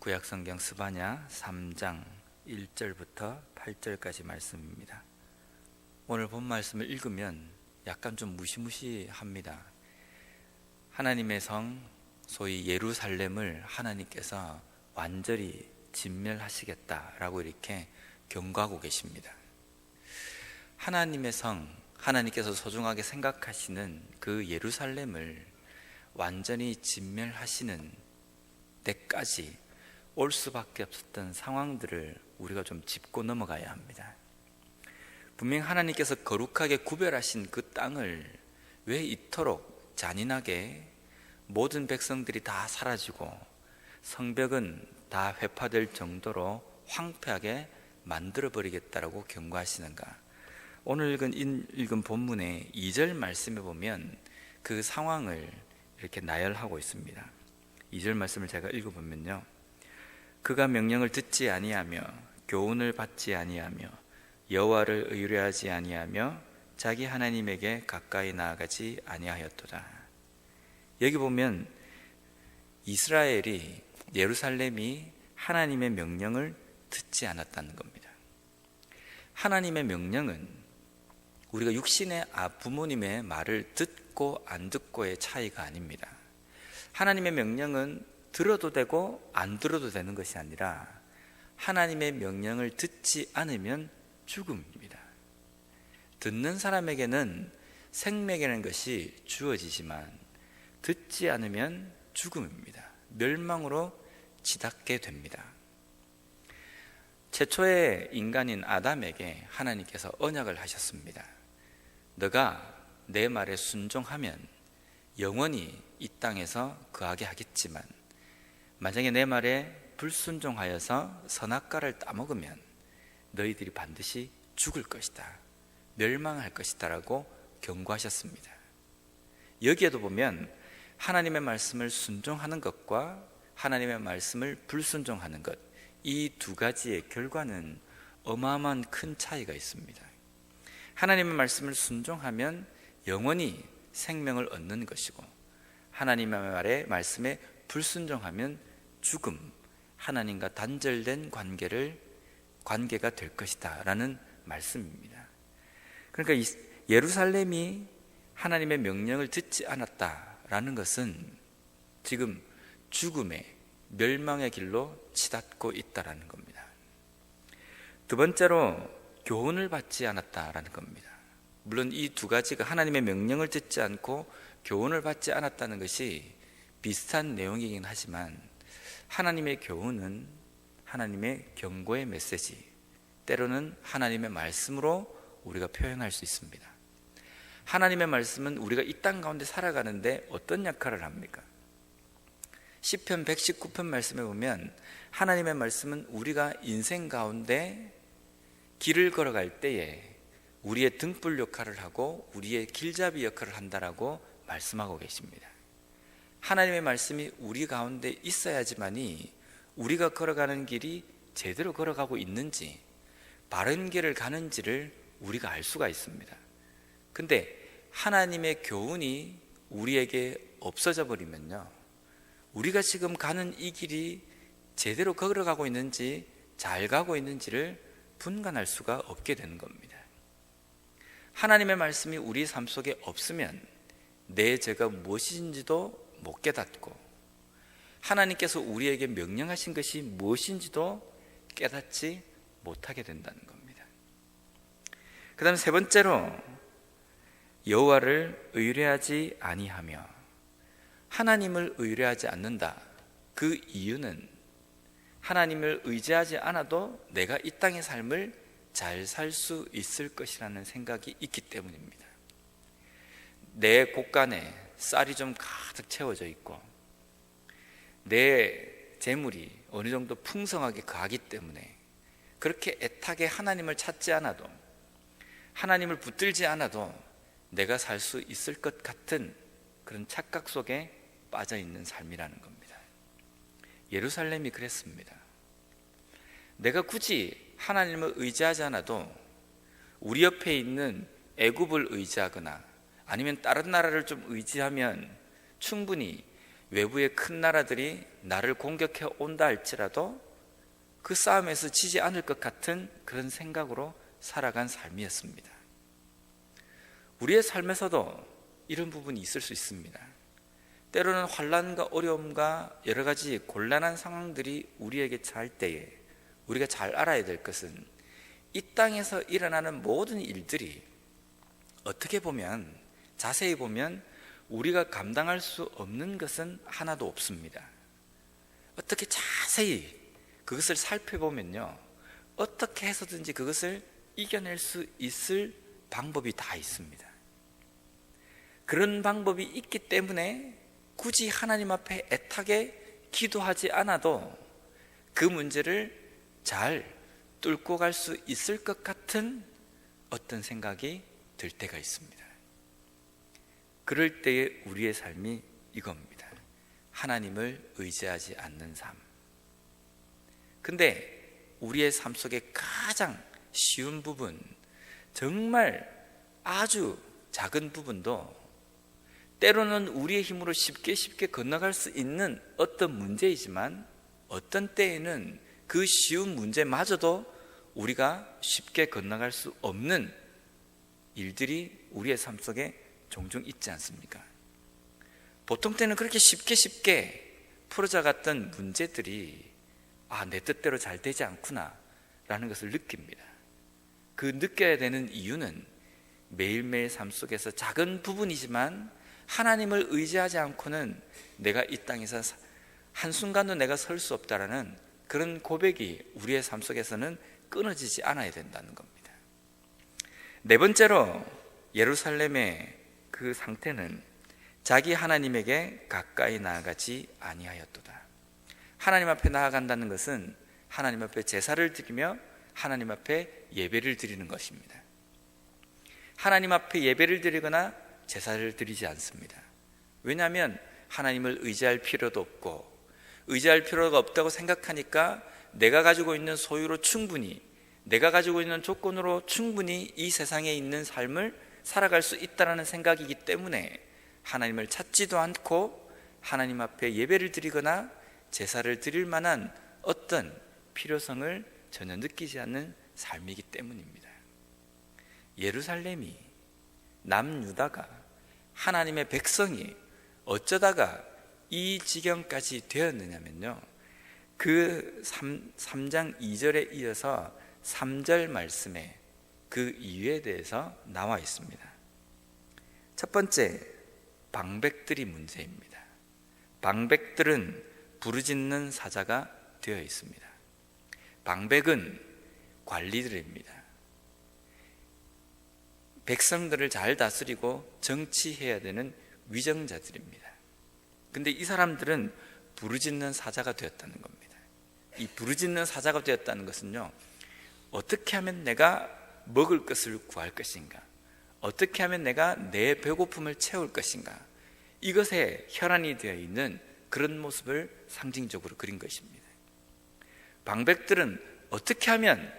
구약성경 스바냐 3장 1절부터 8절까지 말씀입니다. 오늘 본 말씀을 읽으면 약간 좀 무시무시합니다. 하나님의 성, 소위 예루살렘을 하나님께서 완전히 진멸하시겠다라고 이렇게 경고하고 계십니다. 하나님의 성, 하나님께서 소중하게 생각하시는 그 예루살렘을 완전히 진멸하시는 때까지 올 수밖에 없었던 상황들을 우리가 좀 짚고 넘어가야 합니다. 분명 하나님께서 거룩하게 구별하신 그 땅을 왜 이토록 잔인하게 모든 백성들이 다 사라지고 성벽은 다 회파될 정도로 황폐하게 만들어버리겠다라고 경고하시는가? 오늘 읽은 본문의 2절 말씀에 보면 그 상황을 이렇게 나열하고 있습니다. 2절 말씀을 제가 읽어보면요, 그가 명령을 듣지 아니하며 교훈을 받지 아니하며 여호와를 의뢰하지 아니하며 자기 하나님에게 가까이 나아가지 아니하였도다. 여기 보면 이스라엘이, 예루살렘이 하나님의 명령을 듣지 않았다는 겁니다. 하나님의 명령은 우리가 육신의 부모님의 말을 듣고 안 듣고의 차이가 아닙니다. 하나님의 명령은 들어도 되고 안 들어도 되는 것이 아니라 하나님의 명령을 듣지 않으면 죽음입니다. 듣는 사람에게는 생명이라는 것이 주어지지만 듣지 않으면 죽음입니다. 멸망으로 치닫게 됩니다. 최초의 인간인 아담에게 하나님께서 언약을 하셨습니다. 너가 내 말에 순종하면 영원히 이 땅에서 거하게 하겠지만 만약에 내 말에 불순종하여서 선악과를 따먹으면 너희들이 반드시 죽을 것이다, 멸망할 것이다 라고 경고하셨습니다. 여기에도 보면 하나님의 말씀을 순종하는 것과 하나님의 말씀을 불순종하는 것, 이 두 가지의 결과는 어마어마한 큰 차이가 있습니다. 하나님의 말씀을 순종하면 영원히 생명을 얻는 것이고 하나님의 말씀에 불순종하면 죽음, 하나님과 단절된 관계가 될 것이다 라는 말씀입니다. 그러니까 예루살렘이 하나님의 명령을 듣지 않았다라는 것은 지금 죽음의, 멸망의 길로 치닫고 있다라는 겁니다. 두 번째로 교훈을 받지 않았다라는 겁니다. 물론 이 두 가지가 하나님의 명령을 듣지 않고 교훈을 받지 않았다는 것이 비슷한 내용이긴 하지만 하나님의 교훈은 하나님의 경고의 메시지, 때로는 하나님의 말씀으로 우리가 표현할 수 있습니다. 하나님의 말씀은 우리가 이 땅 가운데 살아가는데 어떤 역할을 합니까? 시편 119편 말씀에 보면 하나님의 말씀은 우리가 인생 가운데 길을 걸어갈 때에 우리의 등불 역할을 하고 우리의 길잡이 역할을 한다라고 말씀하고 계십니다. 하나님의 말씀이 우리 가운데 있어야지만이 우리가 걸어가는 길이 제대로 걸어가고 있는지, 바른 길을 가는지를 우리가 알 수가 있습니다. 근데 하나님의 교훈이 우리에게 없어져 버리면요, 우리가 지금 가는 이 길이 제대로 걸어가고 있는지, 잘 가고 있는지를 분간할 수가 없게 되는 겁니다. 하나님의 말씀이 우리 삶 속에 없으면 내 죄가 무엇인지도 못 깨닫고 하나님께서 우리에게 명령하신 것이 무엇인지도 깨닫지 못하게 된다는 겁니다. 그 다음에 세 번째로 여호와를 의뢰하지 아니하며, 하나님을 의뢰하지 않는다. 그 이유는 하나님을 의지하지 않아도 내가 이 땅의 삶을 잘 살 수 있을 것이라는 생각이 있기 때문입니다. 내 곳간에 쌀이 좀 가득 채워져 있고 내 재물이 어느 정도 풍성하게 가기 때문에 그렇게 애타게 하나님을 찾지 않아도, 하나님을 붙들지 않아도 내가 살 수 있을 것 같은 그런 착각 속에 빠져 있는 삶이라는 겁니다. 예루살렘이 그랬습니다. 내가 굳이 하나님을 의지하지 않아도 우리 옆에 있는 애굽을 의지하거나 아니면 다른 나라를 좀 의지하면 충분히 외부의 큰 나라들이 나를 공격해 온다 할지라도 그 싸움에서 지지 않을 것 같은 그런 생각으로 살아간 삶이었습니다. 우리의 삶에서도 이런 부분이 있을 수 있습니다. 때로는 환난과 어려움과 여러 가지 곤란한 상황들이 우리에게 처할 때에 우리가 잘 알아야 될 것은 이 땅에서 일어나는 모든 일들이 어떻게 보면, 자세히 보면 우리가 감당할 수 없는 것은 하나도 없습니다. 어떻게 자세히 그것을 살펴보면요, 어떻게 해서든지 그것을 이겨낼 수 있을 방법이 다 있습니다. 그런 방법이 있기 때문에 굳이 하나님 앞에 애타게 기도하지 않아도 그 문제를 잘 뚫고 갈 수 있을 것 같은 어떤 생각이 들 때가 있습니다. 그럴 때의 우리의 삶이 이겁니다. 하나님을 의지하지 않는 삶. 근데 우리의 삶 속에 가장 쉬운 부분, 정말 아주 작은 부분도 때로는 우리의 힘으로 쉽게 건너갈 수 있는 어떤 문제이지만 어떤 때에는 그 쉬운 문제마저도 우리가 쉽게 건너갈 수 없는 일들이 우리의 삶 속에 종종 있지 않습니까? 보통 때는 그렇게 쉽게 풀어져갔던 문제들이 내 뜻대로 잘 되지 않구나 라는 것을 느낍니다. 그 느껴야 되는 이유는 매일매일 삶 속에서 작은 부분이지만 하나님을 의지하지 않고는 내가 이 땅에서 한순간도 내가 설 수 없다라는 그런 고백이 우리의 삶 속에서는 끊어지지 않아야 된다는 겁니다. 네 번째로, 예루살렘의 그 상태는 자기 하나님에게 가까이 나아가지 아니하였도다. 하나님 앞에 나아간다는 것은 하나님 앞에 제사를 드리며 하나님 앞에 예배를 드리는 것입니다. 하나님 앞에 예배를 드리거나 제사를 드리지 않습니다. 왜냐하면 하나님을 의지할 필요도 없고, 의지할 필요가 없다고 생각하니까 내가 가지고 있는 소유로 충분히, 내가 가지고 있는 조건으로 충분히 이 세상에 있는 삶을 살아갈 수 있다는 생각이기 때문에 하나님을 찾지도 않고 하나님 앞에 예배를 드리거나 제사를 드릴 만한 어떤 필요성을 전혀 느끼지 않는 삶이기 때문입니다. 예루살렘이, 남유다가, 하나님의 백성이 어쩌다가 이 지경까지 되었느냐면요, 그 3장 2절에 이어서 3절 말씀에 그 이유에 대해서 나와 있습니다. 첫 번째, 방백들이 문제입니다. 방백들은 부르짖는 사자가 되어 있습니다. 방백은 관리들입니다. 백성들을 잘 다스리고 정치해야 되는 위정자들입니다. 근데 이 사람들은 부르짖는 사자가 되었다는 겁니다. 이 부르짖는 사자가 되었다는 것은요, 어떻게 하면 내가 먹을 것을 구할 것인가, 어떻게 하면 내가 내 배고픔을 채울 것인가, 이것에 혈안이 되어 있는 그런 모습을 상징적으로 그린 것입니다. 방백들은 어떻게 하면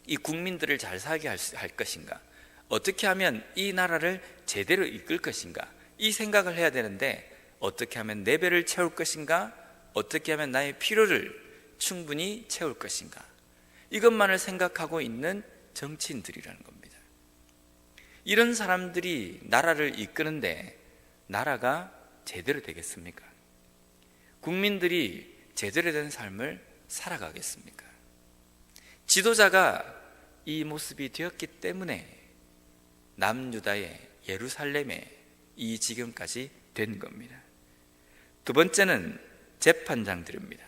이 국민들을 잘 살게 할 것인가, 어떻게 하면 이 나라를 제대로 이끌 것인가, 이 생각을 해야 되는데 어떻게 하면 내 배를 채울 것인가, 어떻게 하면 나의 필요를 충분히 채울 것인가, 이것만을 생각하고 있는 정치인들이라는 겁니다. 이런 사람들이 나라를 이끄는데 나라가 제대로 되겠습니까? 국민들이 제대로 된 삶을 살아가겠습니까? 지도자가 이 모습이 되었기 때문에 남유다의 예루살렘에 이 지경까지 된 겁니다. 두 번째는 재판장들입니다.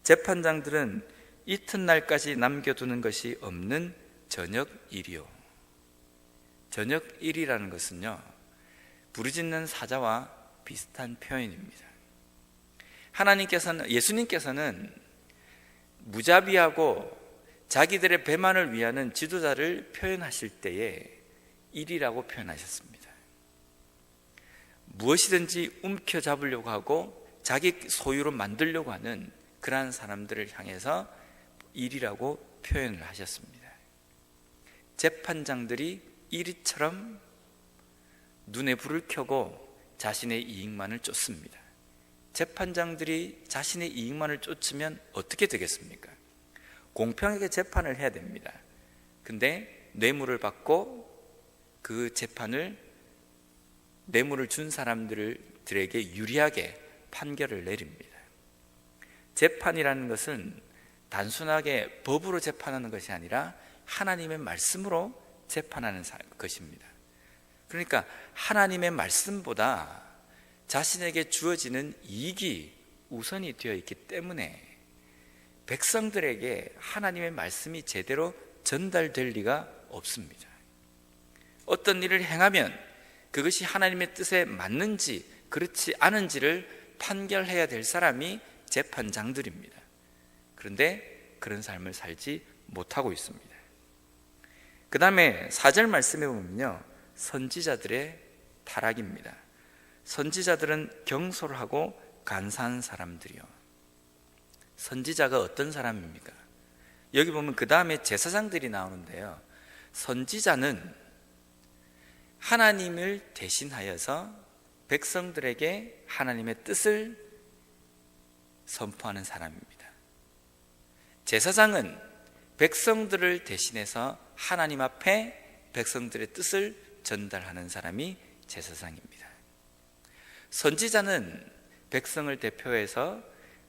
재판장들은 이튿날까지 남겨두는 것이 없는 저녁일이요. 저녁일이라는 것은요, 부르짖는 사자와 비슷한 표현입니다. 예수님께서는 무자비하고 자기들의 배만을 위하는 지도자를 표현하실 때에 일이라고 표현하셨습니다. 무엇이든지 움켜잡으려고 하고 자기 소유로 만들려고 하는 그러한 사람들을 향해서 일이라고 표현을 하셨습니다. 재판장들이 일이처럼 눈에 불을 켜고 자신의 이익만을 쫓습니다. 재판장들이 자신의 이익만을 쫓으면 어떻게 되겠습니까? 공평하게 재판을 해야 됩니다. 근데 뇌물을 받고 그 재판을 뇌물을 준 사람들에게 유리하게 판결을 내립니다. 재판이라는 것은 단순하게 법으로 재판하는 것이 아니라 하나님의 말씀으로 재판하는 것입니다. 그러니까 하나님의 말씀보다 자신에게 주어지는 이익이 우선이 되어 있기 때문에 백성들에게 하나님의 말씀이 제대로 전달될 리가 없습니다. 어떤 일을 행하면 그것이 하나님의 뜻에 맞는지 그렇지 않은지를 판결해야 될 사람이 재판장들입니다. 그런데 그런 삶을 살지 못하고 있습니다. 그 다음에 4절 말씀에 보면요, 선지자들의 타락입니다. 선지자들은 경솔하고 간사한 사람들이요. 선지자가 어떤 사람입니까? 여기 보면 그 다음에 제사장들이 나오는데요, 선지자는 하나님을 대신하여서 백성들에게 하나님의 뜻을 선포하는 사람입니다. 제사장은 백성들을 대신해서 하나님 앞에 백성들의 뜻을 전달하는 사람이 제사장입니다. 선지자는 백성을 대표해서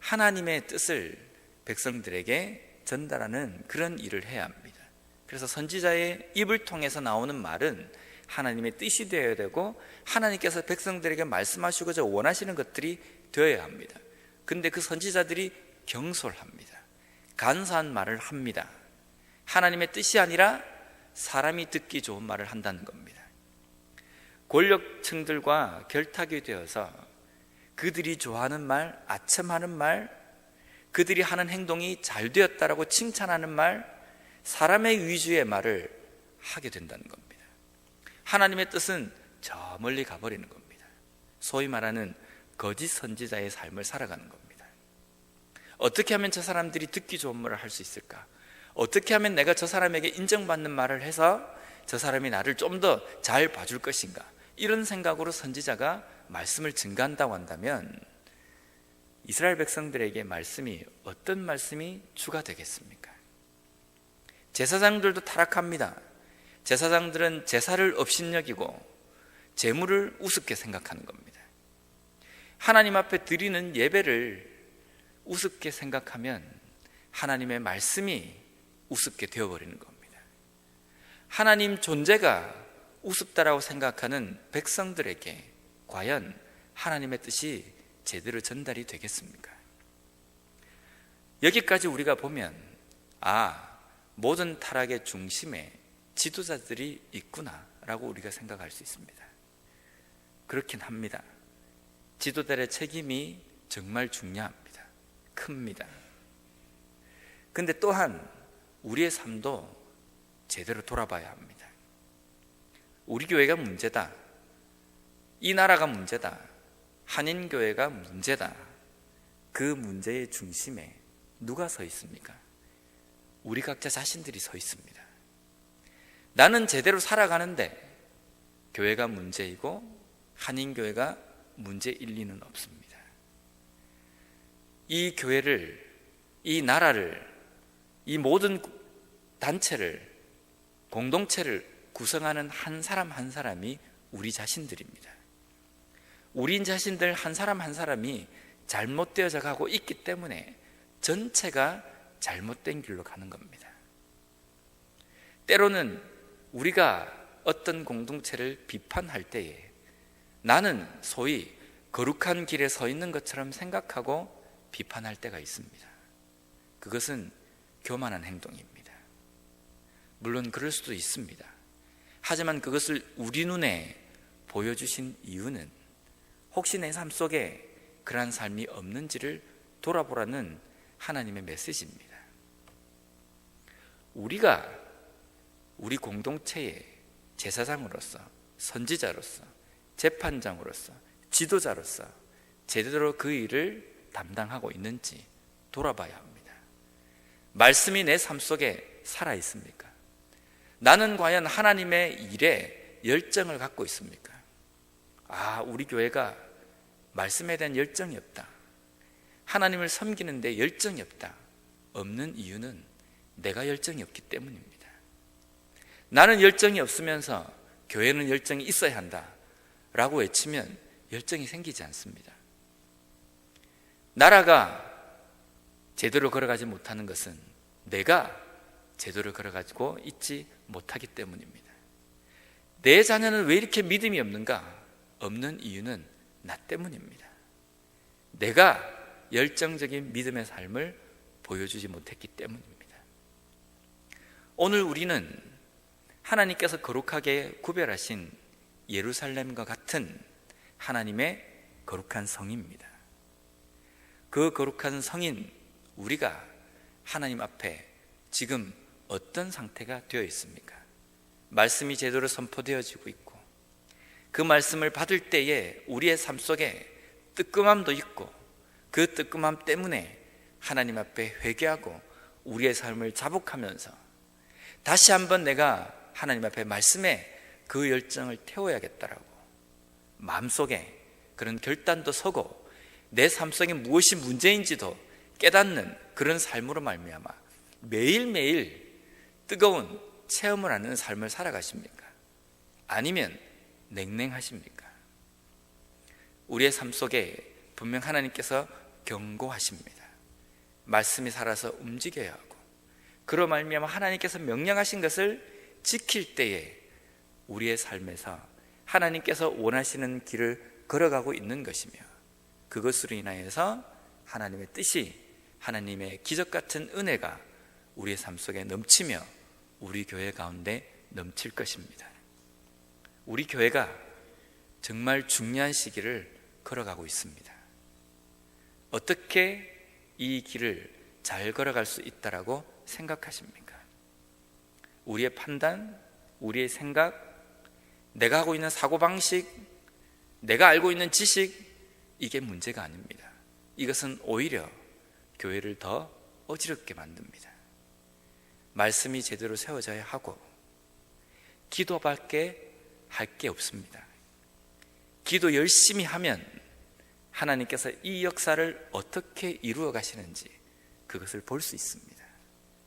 하나님의 뜻을 백성들에게 전달하는 그런 일을 해야 합니다. 그래서 선지자의 입을 통해서 나오는 말은 하나님의 뜻이 되어야 되고 하나님께서 백성들에게 말씀하시고자 원하시는 것들이 되어야 합니다. 근데 그 선지자들이 경솔합니다. 간사한 말을 합니다. 하나님의 뜻이 아니라 사람이 듣기 좋은 말을 한다는 겁니다. 권력층들과 결탁이 되어서 그들이 좋아하는 말, 아첨하는 말, 그들이 하는 행동이 잘 되었다라고 칭찬하는 말, 사람의 위주의 말을 하게 된다는 겁니다. 하나님의 뜻은 저 멀리 가버리는 겁니다. 소위 말하는 거짓 선지자의 삶을 살아가는 겁니다. 어떻게 하면 저 사람들이 듣기 좋은 말을 할 수 있을까? 어떻게 하면 내가 저 사람에게 인정받는 말을 해서 저 사람이 나를 좀 더 잘 봐줄 것인가? 이런 생각으로 선지자가 말씀을 증가한다고 한다면 이스라엘 백성들에게 말씀이 어떤 말씀이 추가되겠습니까? 제사장들도 타락합니다. 제사장들은 제사를 업신여기고 재물을 우습게 생각하는 겁니다. 하나님 앞에 드리는 예배를 우습게 생각하면 하나님의 말씀이 우습게 되어버리는 겁니다. 하나님 존재가 우습다라고 생각하는 백성들에게 과연 하나님의 뜻이 제대로 전달이 되겠습니까? 여기까지 우리가 보면 모든 타락의 중심에 지도자들이 있구나라고 우리가 생각할 수 있습니다. 그렇긴 합니다. 지도자의 책임이 정말 중요합니다. 큽니다. 근데 또한 우리의 삶도 제대로 돌아봐야 합니다. 우리 교회가 문제다, 이 나라가 문제다, 한인교회가 문제다, 그 문제의 중심에 누가 서 있습니까? 우리 각자 자신들이 서 있습니다. 나는 제대로 살아가는데 교회가 문제이고 한인교회가 문제일 리는 없습니다. 이 교회를, 이 나라를, 이 모든 단체를, 공동체를 구성하는 한 사람 한 사람이 우리 자신들입니다. 우리 자신들 한 사람 한 사람이 잘못되어져 가고 있기 때문에 전체가 잘못된 길로 가는 겁니다. 때로는 우리가 어떤 공동체를 비판할 때에 나는 소위 거룩한 길에 서 있는 것처럼 생각하고 비판할 때가 있습니다. 그것은 교만한 행동입니다. 물론 그럴 수도 있습니다. 하지만 그것을 우리 눈에 보여주신 이유는 혹시 내 삶 속에 그러한 삶이 없는지를 돌아보라는 하나님의 메시지입니다. 우리가 우리 공동체의 제사장으로서, 선지자로서, 재판장으로서, 지도자로서 제대로 그 일을 담당하고 있는지 돌아봐야 합니다. 말씀이 내 삶 속에 살아 있습니까? 나는 과연 하나님의 일에 열정을 갖고 있습니까? 우리 교회가 말씀에 대한 열정이 없다, 하나님을 섬기는데 열정이 없다. 없는 이유는 내가 열정이 없기 때문입니다. 나는 열정이 없으면서 교회는 열정이 있어야 한다 라고 외치면 열정이 생기지 않습니다. 나라가 제대로 걸어가지 못하는 것은 내가 제대로 걸어가지고 있지 못하기 때문입니다. 내 자녀는 왜 이렇게 믿음이 없는가? 없는 이유는 나 때문입니다. 내가 열정적인 믿음의 삶을 보여주지 못했기 때문입니다. 오늘 우리는 하나님께서 거룩하게 구별하신 예루살렘과 같은 하나님의 거룩한 성입니다. 그 거룩한 성인 우리가 하나님 앞에 지금 어떤 상태가 되어 있습니까? 말씀이 제대로 선포되어지고 있고 그 말씀을 받을 때에 우리의 삶 속에 뜨끔함도 있고 그 뜨끔함 때문에 하나님 앞에 회개하고 우리의 삶을 자복하면서 다시 한번 내가 하나님 앞에 말씀에 그 열정을 태워야겠다라고 마음속에 그런 결단도 서고 내 삶 속에 무엇이 문제인지도 깨닫는 그런 삶으로 말미암아 매일매일 뜨거운 체험을 하는 삶을 살아가십니까? 아니면 냉랭하십니까? 우리의 삶 속에 분명 하나님께서 경고하십니다. 말씀이 살아서 움직여야 하고 그로 말미암아 하나님께서 명령하신 것을 지킬 때에 우리의 삶에서 하나님께서 원하시는 길을 걸어가고 있는 것이며 그것으로 인하여서 하나님의 뜻이 하나님의 기적 같은 은혜가 우리의 삶 속에 넘치며 우리 교회 가운데 넘칠 것입니다. 우리 교회가 정말 중요한 시기를 걸어가고 있습니다. 어떻게 이 길을 잘 걸어갈 수 있다라고 생각하십니까? 우리의 판단, 우리의 생각, 내가 하고 있는 사고방식, 내가 알고 있는 지식, 이게 문제가 아닙니다. 이것은 오히려 교회를 더 어지럽게 만듭니다. 말씀이 제대로 세워져야 하고 기도밖에 할 게 없습니다. 기도 열심히 하면 하나님께서 이 역사를 어떻게 이루어 가시는지 그것을 볼 수 있습니다.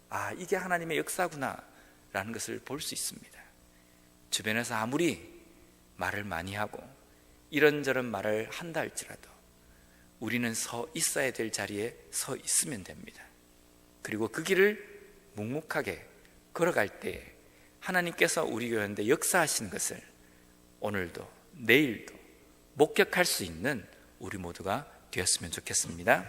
아, 이게 하나님의 역사구나 라는 것을 볼 수 있습니다. 주변에서 아무리 말을 많이 하고 이런저런 말을 한다 할지라도 우리는 서 있어야 될 자리에 서 있으면 됩니다. 그리고 그 길을 묵묵하게 걸어갈 때에 하나님께서 우리 교회인데 역사하시는 것을 오늘도 내일도 목격할 수 있는 우리 모두가 되었으면 좋겠습니다.